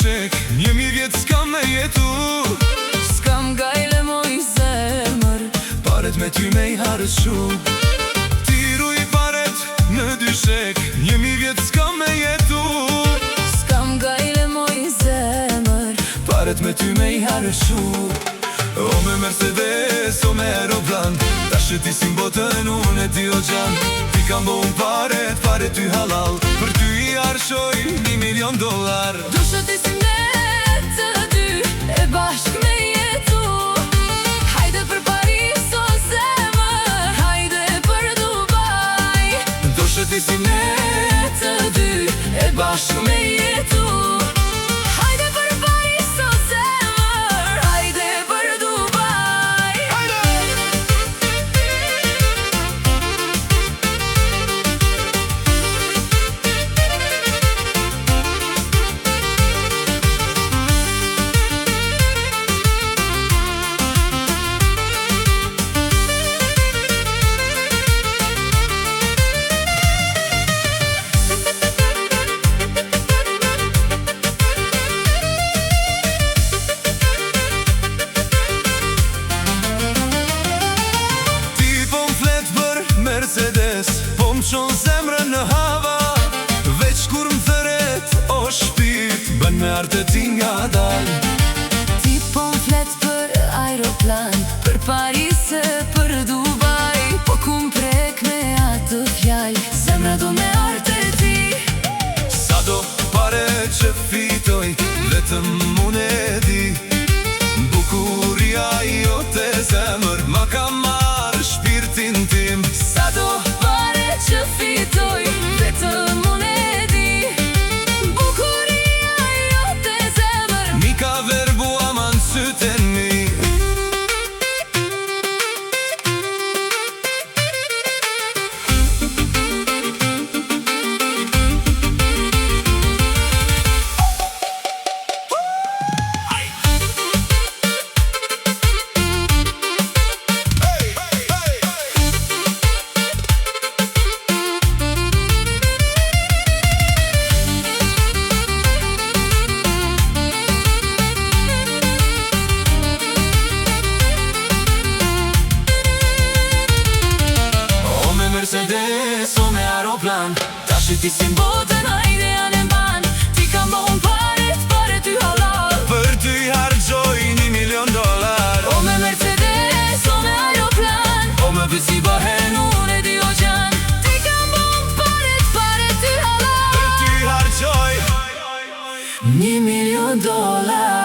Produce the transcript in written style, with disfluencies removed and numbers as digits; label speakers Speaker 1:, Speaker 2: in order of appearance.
Speaker 1: dyshek, 1000 vjet s'kam me jetu.
Speaker 2: S'kam gajle moj zemër,
Speaker 1: Paret me ty me i harës shumë. Tiru i paret në dyshek, 1000 vjet s'kam me jetu.
Speaker 2: s'kam gajle moj zemër,
Speaker 1: Paret me ty me i harës shumë. O me Mercedes, o me aeroplan, ta shëti si mbotën unë e ti o gjan. Ti kam bo unë paret ty halal, për ty i arshoj $1.000.000.
Speaker 2: Dusha ti si ne të dy, e bashk me jetu. Hajde për Paris o zemër, hajde për Dubai.
Speaker 1: Dusha ti si ne
Speaker 2: Të dy, e bashk me jetu. Hajde për Paris o zemër, hajde për Dubai.
Speaker 1: Mercedes, po më qonë zemrën në hava. Veç kur më thëret, o shpirt, bën me artë ti nga dal.
Speaker 2: Ti po më flet për aeroplan, për Paris e për Dubai. Po ku më prek me atë fjall, zemra do me artë e ti.
Speaker 1: Sa do pare që fitoj, vetëm unë e di. Bukuria jote zemër, ma ka marrë shpirtin tim.
Speaker 2: Sa do pare që fitoj, vetëm unë e di. Bukuria jote zemër,
Speaker 1: Mi ka verbu aman syten mi. Mercedes, o me aeroplan, ta shiti si mbotën, hajde janë e mban. Ti kam bo unë paret ty halal, për ty hargjoj $1.000.000.
Speaker 2: o me Mercedes, o me aeroplan,
Speaker 1: O me bësi bëhen
Speaker 2: unë e di o gjan. Ti kam bo unë paret ty halal,
Speaker 1: për ty hargjoj
Speaker 2: $1.000.000.